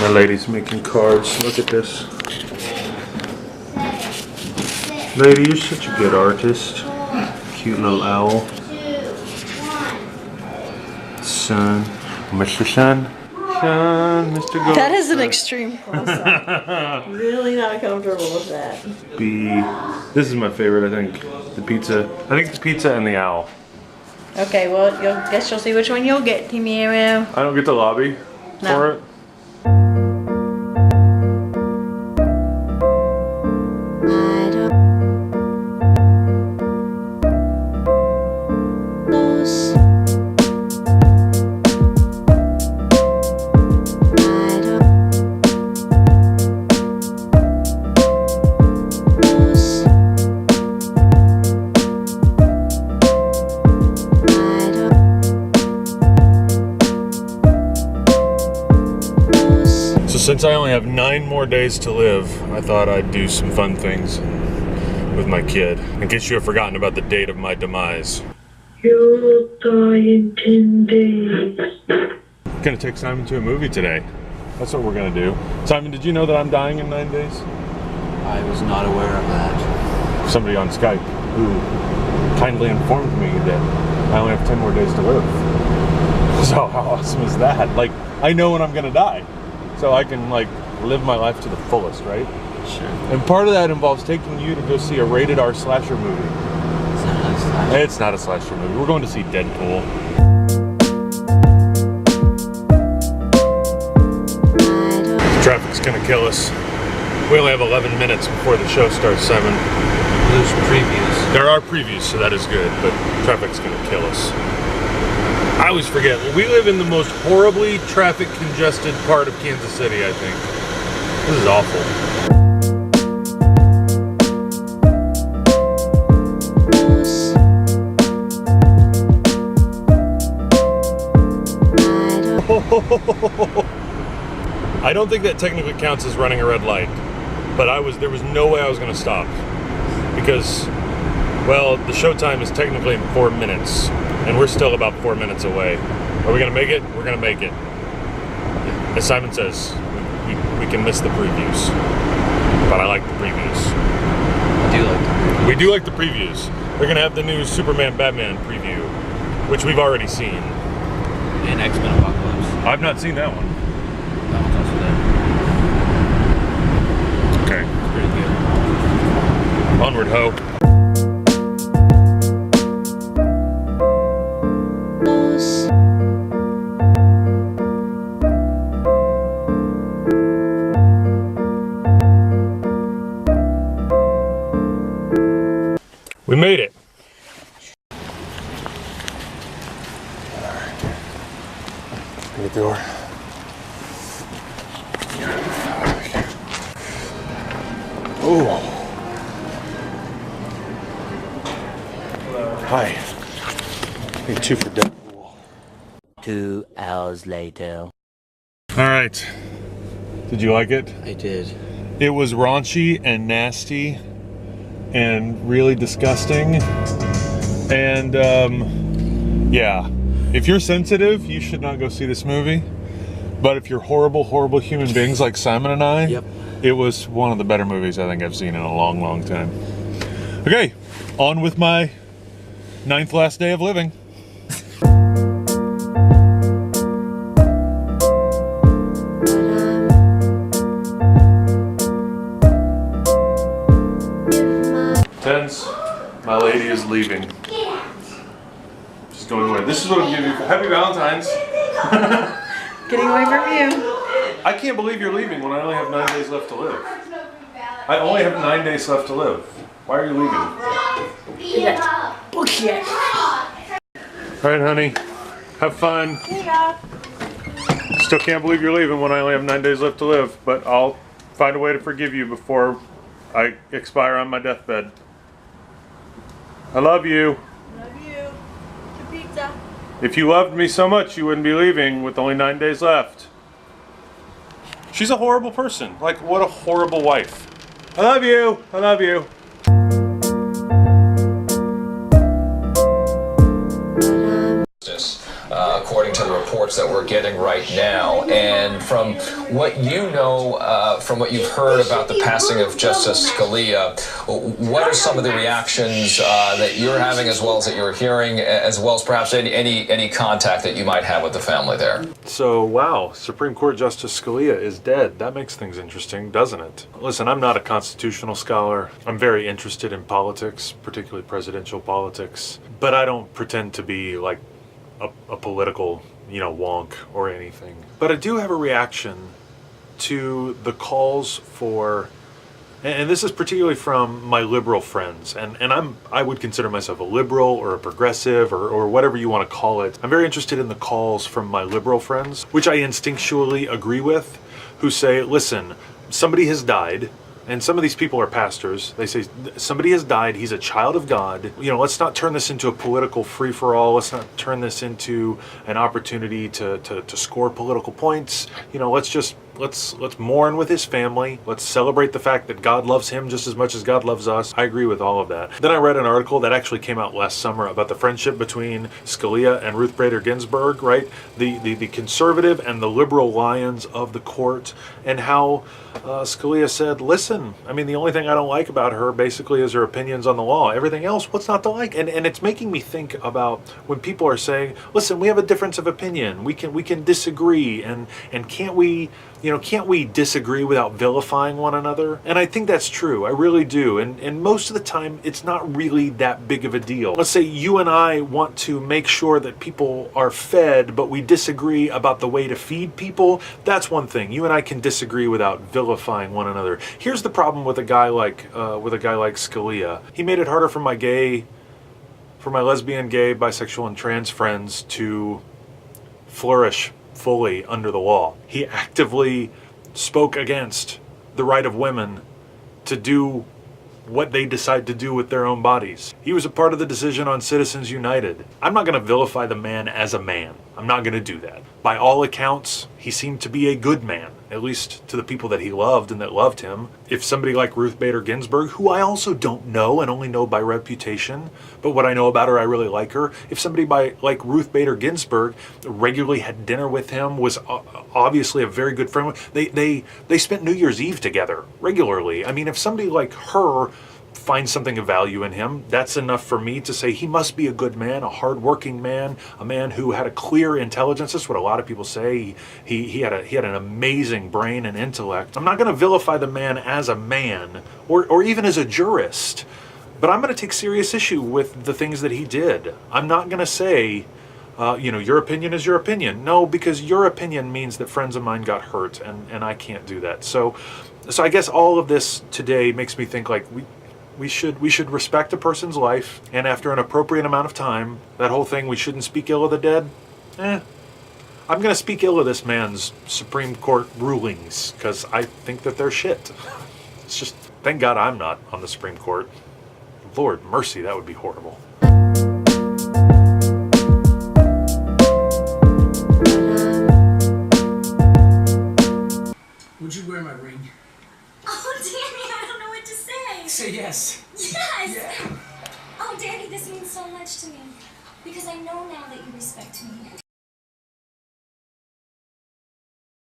My lady's making cards. Look at this. Lady, you're such a good artist. Cute little owl. Sun. Mr. Sun. Sun, Mr. Ghost. That is an extreme close-up. Really not comfortable with that. This is my favorite, I think. The pizza. I think the pizza and the owl. Okay, well, guess you'll see which one you'll get, Timiro. I don't get the lobby for it. Since I only have 9 more days to live, I thought I'd do some fun things with my kid. In case you have forgotten about the date of my demise. You'll die in 10 days. Gonna take Simon to a movie today. That's what we're gonna do. Simon, did you know that I'm dying in 9 days? I was not aware of that. Somebody on Skype who kindly informed me that I only have 10 more days to live. So how awesome is that? Like, I know when I'm gonna die. So I can, like, live my life to the fullest, right? Sure. And part of that involves taking you to go see a rated R slasher movie. It's not a slasher. It's not a slasher movie. We're going to see Deadpool. Traffic's gonna kill us. We only have 11 minutes before the show starts, Simon. There's previews. There are previews, so that is good, but traffic's gonna kill us. I always forget. We live in the most horribly traffic congested part of Kansas City, I think. This is awful. I don't think that technically counts as running a red light, but there was no way I was going to stop because, well, the show time is technically in 4 minutes. And we're still about 4 minutes away. Are we gonna make it? We're gonna make it. As Simon says, we can miss the previews. But I like the previews. I do like the previews. We do like the previews. They're gonna have the new Superman Batman preview, which we've already seen. And X-Men Apocalypse. I've not seen that one. That one's also there. Okay. It's pretty good. Onward, ho. We made it. Open the door. Oh. Hi. Need 2 for Deadpool. 2 hours later. All right. Did you like it? I did. It was raunchy and nasty and really disgusting. And yeah, if you're sensitive, you should not go see this movie. But if you're horrible, horrible human beings like Simon and I, Yep. It was one of the better movies I think I've seen in a long, long time. Okay, on with my 9th last day of living. Tense, my lady is leaving. She's going away. This is what I'm giving you. Happy Valentine's. Getting away from you. I can't believe you're leaving when I only have 9 days left to live. I only have 9 days left to live. Why are you leaving? Okay. All right, honey. Have fun. Still can't believe you're leaving when I only have 9 days left to live, but I'll find a way to forgive you before I expire on my deathbed. I love you. Love you. The pizza. If you loved me so much, you wouldn't be leaving with only 9 days left. She's a horrible person. Like, what a horrible wife. I love you. I love you. according to the reports that we're getting right now. And from what you know, from what you've heard about the passing of Justice Scalia, what are some of the reactions that you're having, as well as that you're hearing, as well as perhaps any contact that you might have with the family there? So, wow, Supreme Court Justice Scalia is dead. That makes things interesting, doesn't it? Listen, I'm not a constitutional scholar. I'm very interested in politics, particularly presidential politics, but I don't pretend to be like a political, wonk or anything. But I do have a reaction to the calls for, and this is particularly from my liberal friends, and I would consider myself a liberal or a progressive or whatever you want to call it. I'm very interested in the calls from my liberal friends, which I instinctually agree with, who say, listen, somebody has died. And some of these people are pastors. They say, somebody has died, he's a child of God. Let's not turn this into a political free-for-all. Let's not turn this into an opportunity to score political points. Let's mourn with his family. Let's celebrate the fact that God loves him just as much as God loves us. I agree with all of that. Then I read an article that actually came out last summer about the friendship between Scalia and Ruth Bader Ginsburg, right? The conservative and the liberal lions of the court, and how Scalia said, listen, the only thing I don't like about her basically is her opinions on the law. Everything else, what's not to like? And it's making me think about when people are saying, listen, we have a difference of opinion. We can disagree, and can't we disagree without vilifying one another? And I think that's true. I really do. And most of the time, it's not really that big of a deal. Let's say you and I want to make sure that people are fed, but we disagree about the way to feed people. That's one thing. You and I can disagree without vilifying one another. Here's the problem with a guy like Scalia. He made it harder for my lesbian, gay, bisexual, and trans friends to flourish fully under the law. He actively spoke against the right of women to do what they decide to do with their own bodies. He was a part of the decision on Citizens United. I'm not going to vilify the man as a man. I'm not going to do that. By all accounts, he seemed to be a good man, at least to the people that he loved and that loved him. If somebody like Ruth Bader Ginsburg, who I also don't know and only know by reputation, but what I know about her, I really like her. If somebody like Ruth Bader Ginsburg regularly had dinner with him, was obviously a very good friend, they spent New Year's Eve together regularly. If somebody like her finds something of value in him, that's enough for me to say he must be a good man, a hardworking man, a man who had a clear intelligence. That's what a lot of people say. He had an amazing brain and intellect. I'm not going to vilify the man as a man or even as a jurist, but I'm going to take serious issue with the things that he did. I'm not going to say, your opinion is your opinion. No, because your opinion means that friends of mine got hurt, and I can't do that. So I guess all of this today makes me think like we should respect a person's life, and after an appropriate amount of time, that whole thing, we shouldn't speak ill of the dead, I'm going to speak ill of this man's Supreme Court rulings, because I think that they're shit. It's just, thank God I'm not on the Supreme Court. Lord mercy, that would be horrible. Would you wear my ring? Oh, Danny, I don't know what to say. Say yes. Yes! Yeah. Oh, Danny, this means so much to me. Because I know now that you respect me.